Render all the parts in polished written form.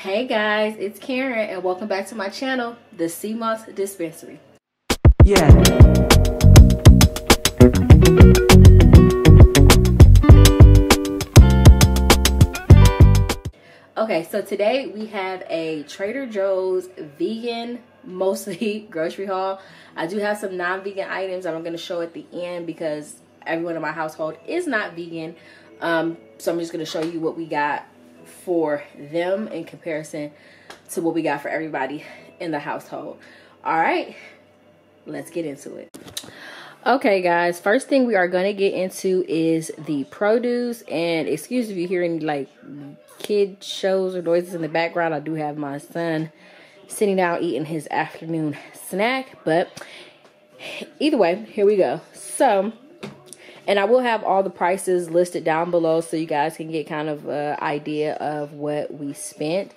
Hey guys, it's Karen and welcome back to my channel, the CMOS Dispensary. Yeah. Okay, so today we have a Trader Joe's vegan, mostly grocery haul. I do have some non-vegan items I'm going to show at the end because everyone in my household is not vegan. So I'm just going to show you what we got for them in comparison to what we got for everybody in the household. All right, let's get into it. Okay guys, first thing we are going to get into is the produce. And excuse if you hear any like kid shows or noises in the background. I do have my son sitting down eating his afternoon snack, but either way, here we go. So, and I will have all the prices listed down below so you guys can get kind of an idea of what we spent.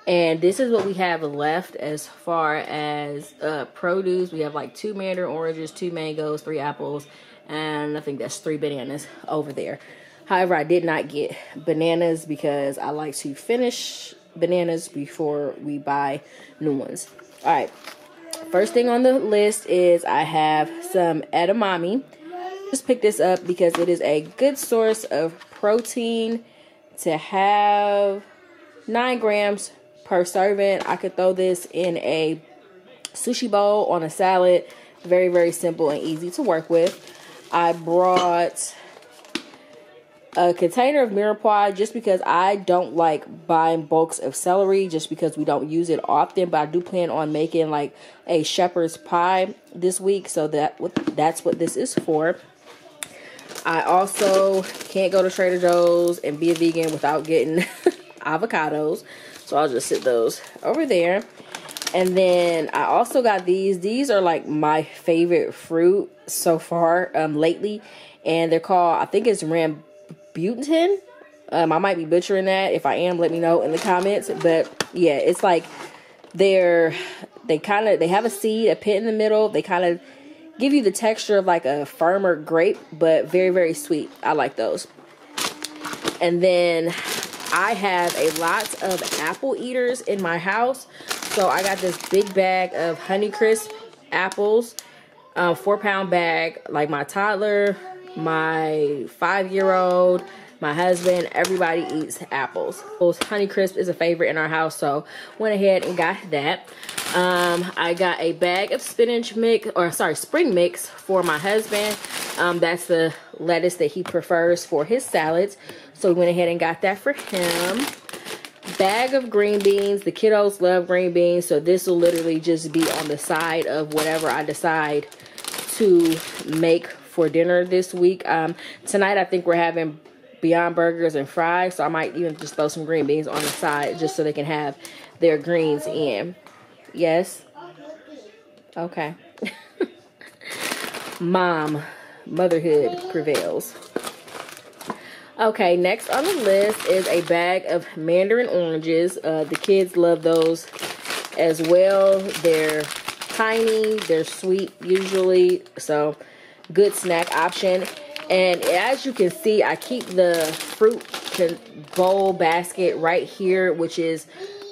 And this is what we have left as far as produce. We have like 2 mandarin oranges, 2 mangoes, 3 apples, and I think that's 3 bananas over there. However, I did not get bananas because I like to finish bananas before we buy new ones. All right, first thing on the list is I have some edamame. Just picked this up because it is a good source of protein to have. 9 grams per serving. I could throw this in a sushi bowl on a salad. Very, very simple and easy to work with. I brought a container of mirepoix just because I don't like buying bulks of celery just because we don't use it often, but I do plan on making like a shepherd's pie this week, so that's what this is for. I also can't go to Trader Joe's and be a vegan without getting avocados, so I'll just sit those over there. And then I also got these. These are like my favorite fruit so far lately, and they're called, I think it's rambutan. I might be butchering that. If I am, let me know in the comments. But yeah, it's like they have a seed, a pit in the middle. They kind of give you the texture of like a firmer grape, but very, very sweet. I like those. And then I have a lot of apple eaters in my house. So I got this big bag of Honeycrisp apples, 4-pound bag. Like my toddler, my 5-year-old, my husband, everybody eats apples. Honeycrisp is a favorite in our house, so went ahead and got that. I got a bag of spinach mix, or sorry, spring mix for my husband. That's the lettuce that he prefers for his salads, so we went ahead and got that for him. Bag of green beans. The kiddos love green beans, so this will literally just be on the side of whatever I decide to make for dinner this week. Tonight I think we're having Beyond Burgers and fries, so I might even just throw some green beans on the side just so they can have their greens in. Yes? Okay. Motherhood prevails. Okay, next on the list is a bag of mandarin oranges. The kids love those as well. They're tiny, they're sweet usually, so good snack option. And as you can see, I keep the fruit bowl basket right here, which is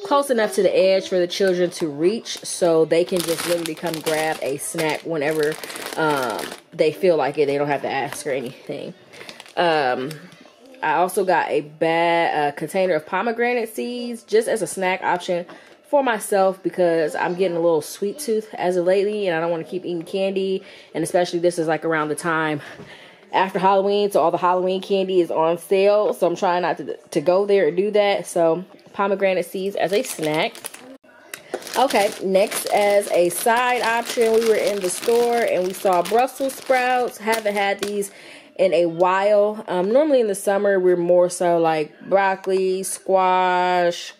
close enough to the edge for the children to reach, so they can just literally come grab a snack whenever they feel like it. They don't have to ask or anything. I also got a container of pomegranate seeds just as a snack option for myself because I'm getting a little sweet tooth as of lately and I don't want to keep eating candy, and especially this is like around the time after Halloween, so all the Halloween candy is on sale, so I'm trying not to go there and do that. So pomegranate seeds as a snack. Okay, next as a side option, we were in the store and we saw Brussels sprouts. Haven't had these in a while. Normally in the summer we're more so like broccoli, squash,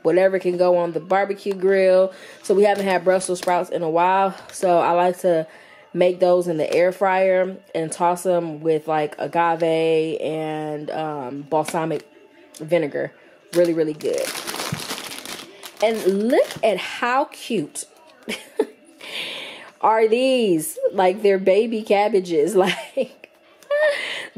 whatever can go on the barbecue grill, so we haven't had Brussels sprouts in a while. So I like to make those in the air fryer and toss them with like agave and balsamic vinegar. Really, really good. And look at how cute are these. Like, they're baby cabbages. Like,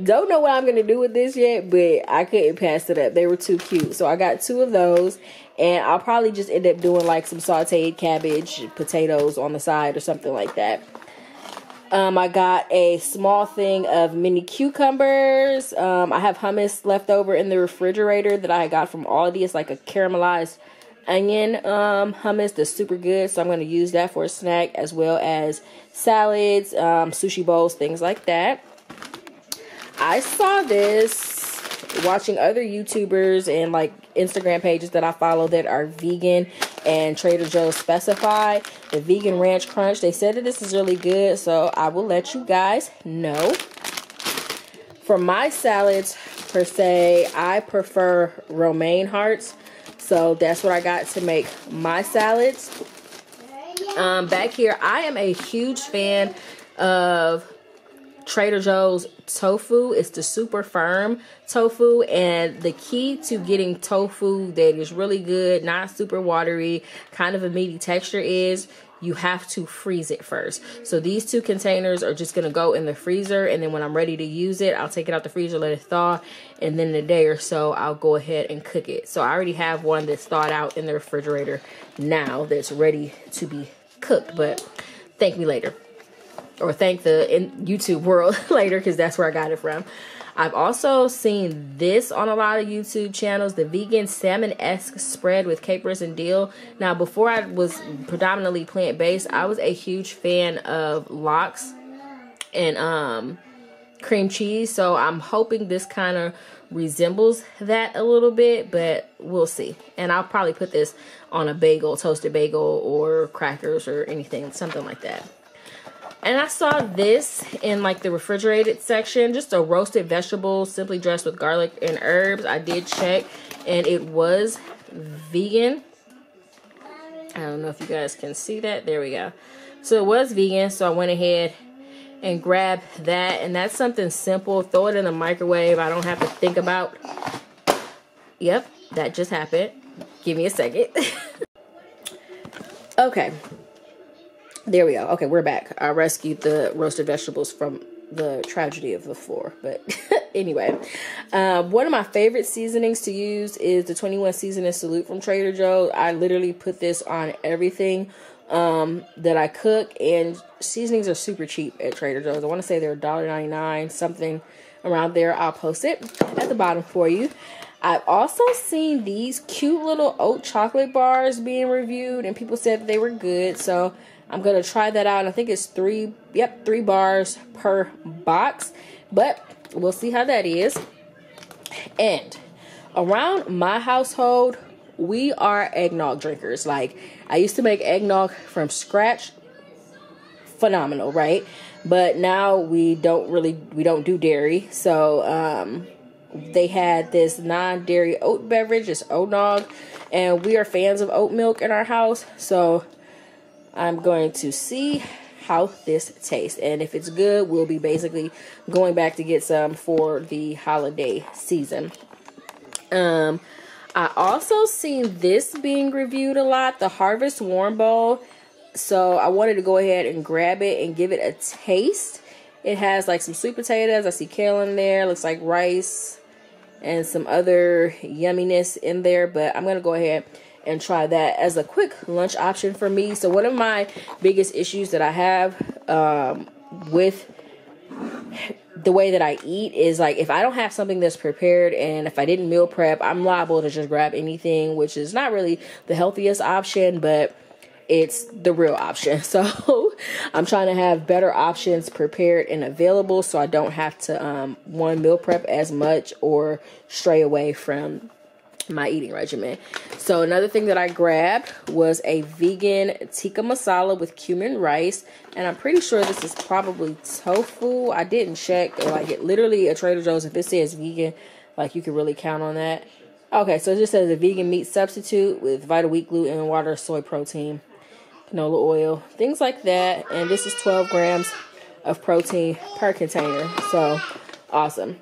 Don't know what I'm going to do with this yet, but I couldn't pass it up. They were too cute. So I got 2 of those, and I'll probably just end up doing like some sauteed cabbage, potatoes on the side or something like that. I got a small thing of mini cucumbers. I have hummus left over in the refrigerator that I got from Aldi. It's like a caramelized onion hummus that's super good. So I'm going to use that for a snack, as well as salads, sushi bowls, things like that. I saw this watching other YouTubers and like Instagram pages that I follow that are vegan, and Trader Joe's specify the vegan ranch crunch. They said that this is really good, so I will let you guys know. For my salads per se, I prefer romaine hearts, so that's what I got to make my salads. Back here, I am a huge fan of Trader Joe's tofu. It's the super firm tofu, and the key to getting tofu that is really good, not super watery, kind of a meaty texture, is you have to freeze it first. So these 2 containers are just going to go in the freezer, and then when I'm ready to use it, I'll take it out the freezer, let it thaw, and then in a day or so I'll go ahead and cook it. So I already have one that's thawed out in the refrigerator now that's ready to be cooked, but thank me later. Or thank the YouTube world later, because that's where I got it from. I've also seen this on a lot of YouTube channels, the vegan salmon-esque spread with capers and dill. Now, before I was predominantly plant-based, I was a huge fan of lox and cream cheese. So I'm hoping this kind of resembles that a little bit, but we'll see. And I'll probably put this on a bagel, toasted bagel, or crackers or anything, something like that. And I saw this in like the refrigerated section, just a roasted vegetable simply dressed with garlic and herbs. I did check, and it was vegan. I don't know if you guys can see that. There we go. So it was vegan, so I went ahead and grabbed that. And that's something simple. Throw it in the microwave. I don't have to think about. Yep, that just happened. Give me a second. Okay. There we go. Okay, we're back. I rescued the roasted vegetables from the tragedy of the floor. But anyway, one of my favorite seasonings to use is the 21 Seasoning Salute from Trader Joe's. I literally put this on everything that I cook, and seasonings are super cheap at Trader Joe's. I want to say they're $1.99, something around there. I'll post it at the bottom for you. I've also seen these cute little oat chocolate bars being reviewed, and people said that they were good, so I'm going to try that out. I think it's 3 bars per box, but we'll see how that is. And around my household, we are eggnog drinkers. Like, I used to make eggnog from scratch. Phenomenal, right? But now we don't do dairy. So, they had this non-dairy oat beverage, it's oatnog, and we are fans of oat milk in our house. So I'm going to see how this tastes, and if it's good, we'll be basically going back to get some for the holiday season. I also seen this being reviewed a lot, the Harvest Warm Bowl. So I wanted to go ahead and grab it and give it a taste. It has like some sweet potatoes. I see kale in there. Looks like rice and some other yumminess in there. But I'm going to go ahead and try that as a quick lunch option for me. So one of my biggest issues that I have with the way that I eat is, like, if I don't have something that's prepared and if I didn't meal prep, I'm liable to just grab anything, which is not really the healthiest option, but it's the real option. So I'm trying to have better options prepared and available so I don't have to meal prep as much or stray away from my eating regimen. So another thing that I grabbed was a vegan tikka masala with cumin rice, and I'm pretty sure this is probably tofu. I didn't check. Like, it literally at Trader Joe's, if it says vegan, like, you can really count on that. Okay, so it just says a vegan meat substitute with vital wheat gluten and water, soy protein, canola oil, things like that. And this is 12 grams of protein per container. So awesome.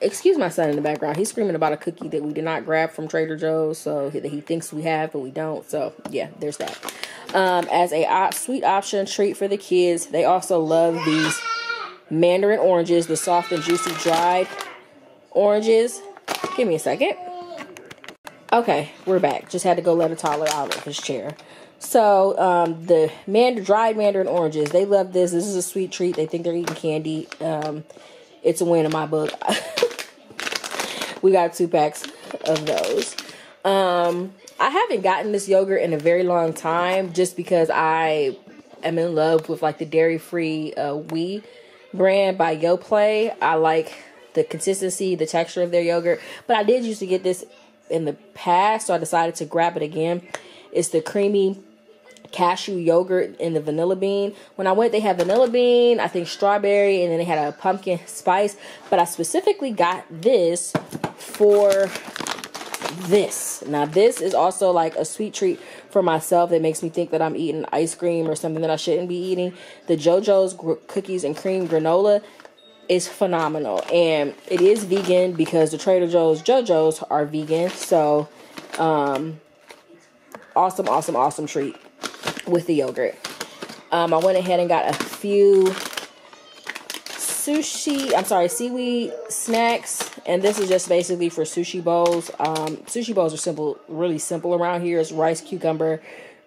Excuse my son in the background. He's screaming about a cookie that we did not grab from Trader Joe's, so that he thinks we have, but we don't. So yeah, there's that. As a sweet option treat for the kids, they also love these mandarin oranges, the soft and juicy dried oranges. Give me a second. Okay, we're back. Just had to go let a toddler out of his chair. So, the dried mandarin oranges, they love this. This is a sweet treat. They think they're eating candy. It's a win in my book. We got 2 packs of those. I haven't gotten this yogurt in a very long time just because I am in love with like the dairy-free Oui brand by Yoplait. I like the consistency, the texture of their yogurt. But I did used to get this in the past, so I decided to grab it again. It's the creamy cashew yogurt in the vanilla bean. When I went, they had vanilla bean, I think strawberry, and then they had a pumpkin spice. But I specifically got this for this. Now, this is also like a sweet treat for myself that makes me think that I'm eating ice cream or something that I shouldn't be eating. The JoJo's cookies and cream granola is phenomenal, and it is vegan because the Trader Joe's JoJo's are vegan. So awesome treat with the yogurt. I went ahead and got a few seaweed snacks, and this is just basically for sushi bowls. Sushi bowls are simple, really simple around here. It's rice, cucumber.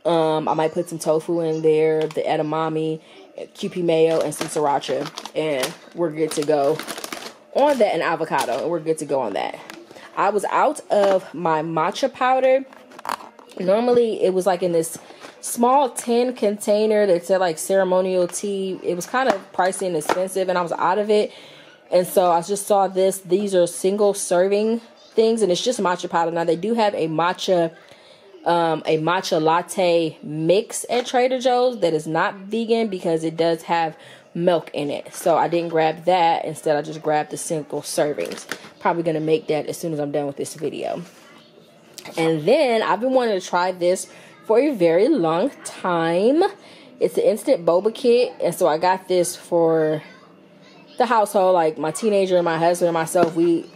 I might put some tofu in there, the edamame, QP mayo, and some sriracha, and we're good to go on that, and avocado, and we're good to go on that. I was out of my matcha powder. Normally it was like in this small tin container that said like ceremonial tea. It was kind of pricey and expensive, and I was out of it, and so I just saw this. These are single serving things, and it's just matcha powder. Now they do have a matcha latte mix at Trader Joe's that is not vegan because it does have milk in it. So I didn't grab that. Instead, I just grabbed the single servings. Probably going to make that as soon as I'm done with this video. And then I've been wanting to try this for a very long time. It's an instant boba kit, and so I got this for the household, like my teenager and my husband and myself. He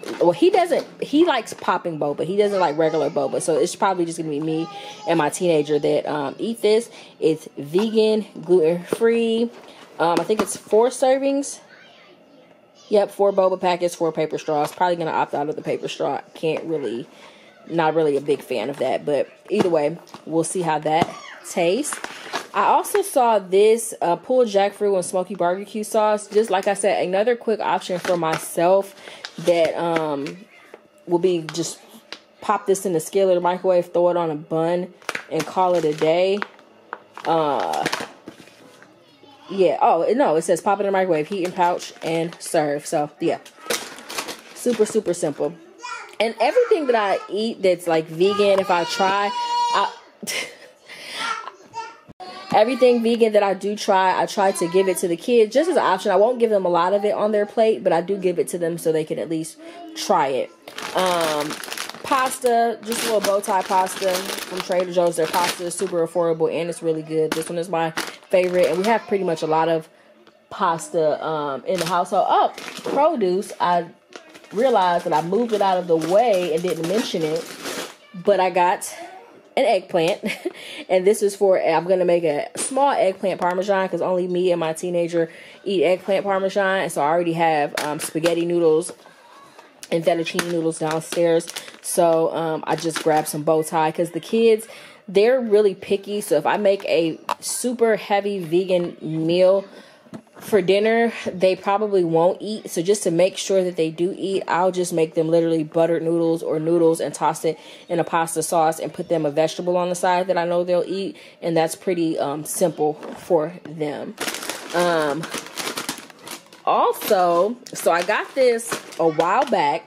likes popping boba. He doesn't like regular boba, so it's probably just gonna be me and my teenager that eat this. It's vegan, gluten-free. I think it's 4 servings. Yep, 4 boba packets, 4 paper straws. Probably gonna opt out of the paper straw. Not really a big fan of that, but either way, we'll see how that tastes. I also saw this pulled jackfruit and smoky barbecue sauce. Just like I said, another quick option for myself that will be just pop this in the skillet or microwave, throw it on a bun, and call it a day. Yeah. Oh, no, it says pop it in the microwave, heat and pouch, and serve. So, yeah. Super simple. And everything that I eat that's like vegan, if I try, everything vegan that I do try, I try to give it to the kids just as an option. I won't give them a lot of it on their plate, but I do give it to them so they can at least try it. Pasta, just a little bow tie pasta from Trader Joe's. Their pasta is super affordable and it's really good. This one is my favorite, and we have pretty much a lot of pasta in the household. Oh, produce. I realized that I moved it out of the way and didn't mention it, but I got an eggplant, and this is for, I'm going to make a small eggplant parmesan because only me and my teenager eat eggplant parmesan, and so I already have spaghetti noodles and fettuccine noodles downstairs, so I just grabbed some bow tie because the kids, they're really picky, so if I make a super heavy vegan meal for dinner, they probably won't eat. So just to make sure that they do eat, I'll just make them literally buttered noodles or noodles and toss it in a pasta sauce and put them a vegetable on the side that I know they'll eat. And that's pretty simple for them. Also, so I got this a while back,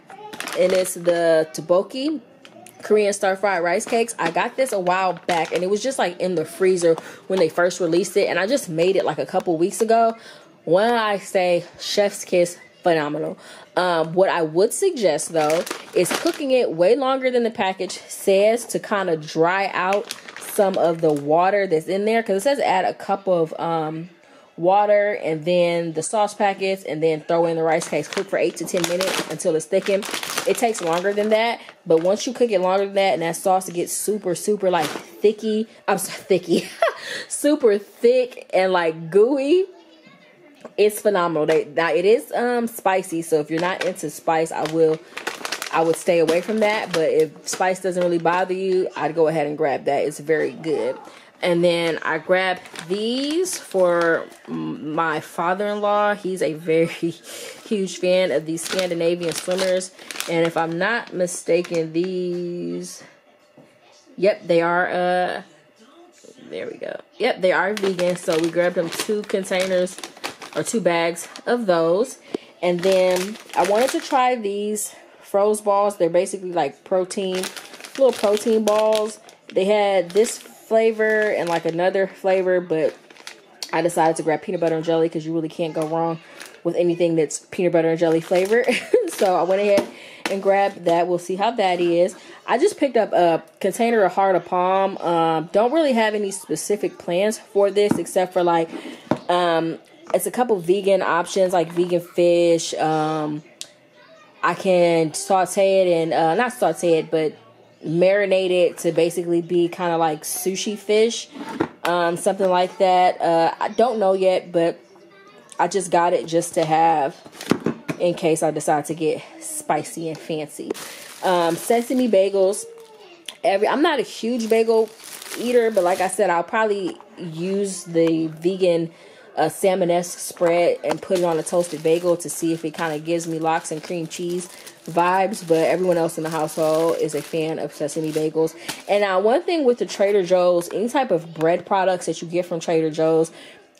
and it's the tteokbokki Korean stir-fried rice cakes. I got this a while back, and it was just like in the freezer when they first released it, and I just made it like a couple weeks ago. When I say chef's kiss, phenomenal. What I would suggest though is cooking it way longer than the package says to kind of dry out some of the water that's in there, because it says add a cup of water and then the sauce packets and then throw in the rice cakes. Cook for 8 to 10 minutes until it's thickened. It takes longer than that, but once you cook it longer than that and that sauce gets super like thicky, super thick and like gooey, It's phenomenal. Now it is spicy, so if you're not into spice, I would stay away from that. But if spice doesn't really bother you, I'd go ahead and grab that. It's very good. And then I grabbed these for my father-in-law. He's a very huge fan of these Scandinavian swimmers. And if I'm not mistaken, these, yep, they are, there we go. Yep, they are vegan. So we grabbed them 2 containers or 2 bags of those. And then I wanted to try these froze balls. They're basically like little protein balls. They had this flavor and like another flavor, but I decided to grab peanut butter and jelly because you really can't go wrong with anything that's peanut butter and jelly flavor. So I went ahead and grabbed that. We'll see how that is. I just picked up a container of Heart of Palm. Don't really have any specific plans for this except for like it's a couple vegan options like vegan fish. I can saute it and not saute it, but marinate it to basically be kind of like sushi fish, something like that. I don't know yet, but I just got it just to have in case I decide to get spicy and fancy. Sesame bagels. I'm not a huge bagel eater, but like I said, I'll probably use the vegan salmon-esque spread and put it on a toasted bagel to see if it kind of gives me lox and cream cheese vibes. But everyone else in the household is a fan of sesame bagels. And now one thing with the Trader Joe's, any type of bread products that you get from Trader Joe's,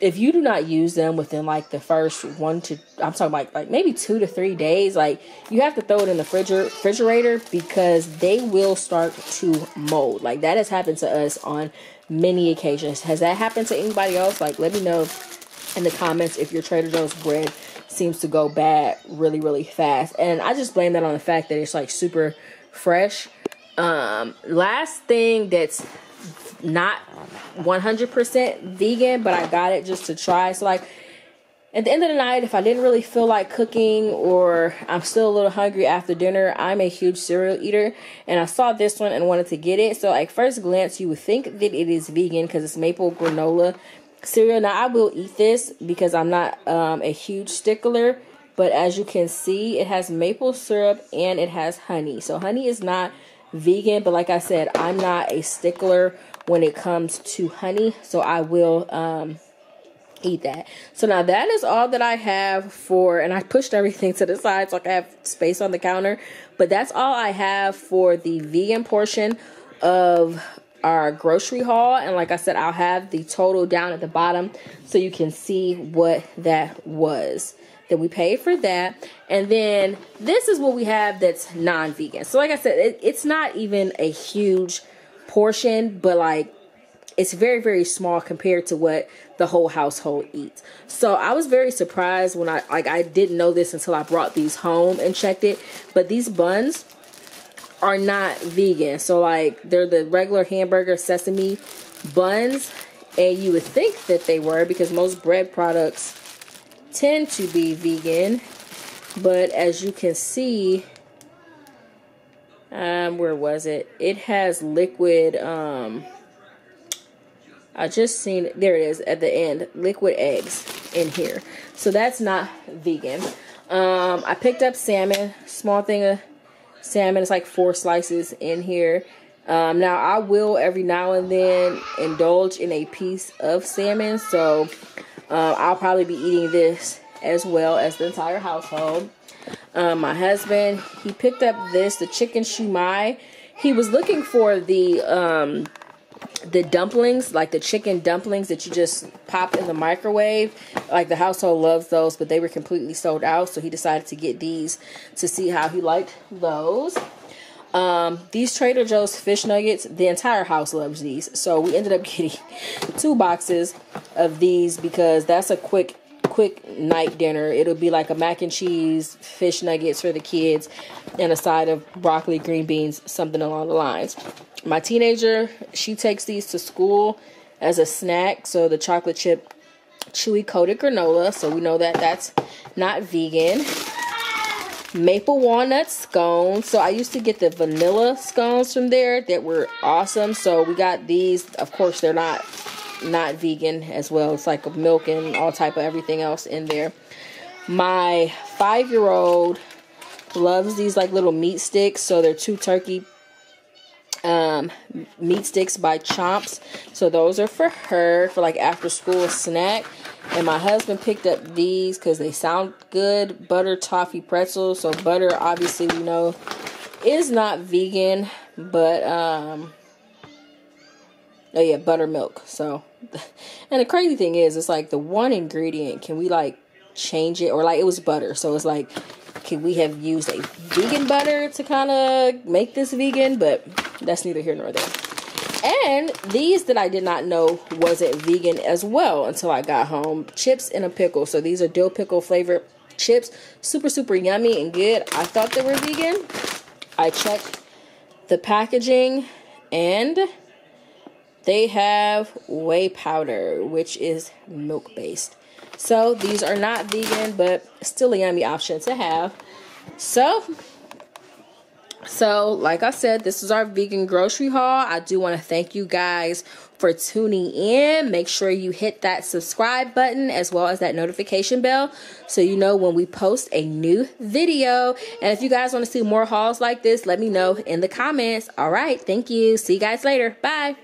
if you do not use them within like the first I'm talking like maybe 2 to 3 days, like you have to throw it in the refrigerator because they will start to mold. Like that has happened to us on many occasions. Has that happened to anybody else? Like let me know in the comments if your Trader Joe's bread seems to go bad really, really fast. And I just blame that on the fact that it's like super fresh. Last thing that's not 100% vegan, but I got it just to try. So like at the end of the night, if I didn't really feel like cooking or I'm still a little hungry after dinner, I'm a huge cereal eater. And I saw this one and wanted to get it. So like first glance, you would think that it is vegan because it's maple granola cereal. Now I will eat this because I'm not a huge stickler, but as you can see, it has maple syrup and it has honey. So honey is not vegan, but like I said, I'm not a stickler when it comes to honey, so I will eat that. So now that is all that I have for, and I pushed everything to the side so I can have space on the counter, but that's all I have for the vegan portion of our grocery haul. And like I said, I'll have the total down at the bottom so you can see what that was that we paid for that. And then this is what we have that's non-vegan. So like I said, it's not even a huge portion, but like it's very, very small compared to what the whole household eats. So I was very surprised when I didn't know this until I brought these home and checked it, but these buns are not vegan. So like they're the regular hamburger sesame buns, and you would think that they were because most bread products tend to be vegan. But as you can see, where was it? It has liquid, I just seen it. There it is at the end, liquid eggs in here. So that's not vegan. I picked up salmon, small thing of salmon. It's like 4 slices in here. Now I will every now and then indulge in a piece of salmon. So I'll probably be eating this as well as the entire household. My husband, he picked up the chicken shumai. He was looking for the dumplings, like the chicken dumplings that you just pop in the microwave. Like the household loves those, but they were completely sold out. So he decided to get these to see how he liked those. These Trader Joe's fish nuggets, the entire house loves these. So we ended up getting 2 boxes of these because that's a quick night dinner. It'll be like a mac and cheese, fish nuggets for the kids, and a side of broccoli, green beans, something along the lines. My teenager, she takes these to school as a snack. So the chocolate chip chewy coated granola. So we know that that's not vegan. Maple walnut scones. So I used to get the vanilla scones from there that were awesome. So we got these. Of course, they're not not vegan as well. It's like milk and all type of everything else in there. My 5-year-old loves these like little meat sticks. So they're 2 turkey meat sticks by Chomps. So those are for her for like after school snack. And my husband picked up these because they sound good. Butter toffee pretzels. So butter, obviously, we know, is not vegan, but oh yeah, buttermilk. So, and the crazy thing is, it's like the one ingredient, can we like change it? Or like it was butter, so it's like, can we have used a vegan butter to kind of make this vegan? But that's neither here nor there. And these that I did not know wasn't vegan as well until I got home. Chips in a pickle. So these are dill pickle flavored chips. Super, super yummy and good. I thought they were vegan. I checked the packaging and they have whey powder, which is milk based. So these are not vegan, but still a yummy option to have. So like I said, this is our vegan grocery haul. I do want to thank you guys for tuning in. Make sure you hit that subscribe button as well as that notification bell so you know when we post a new video. And if you guys want to see more hauls like this, let me know in the comments. All right, thank you. See you guys later. Bye.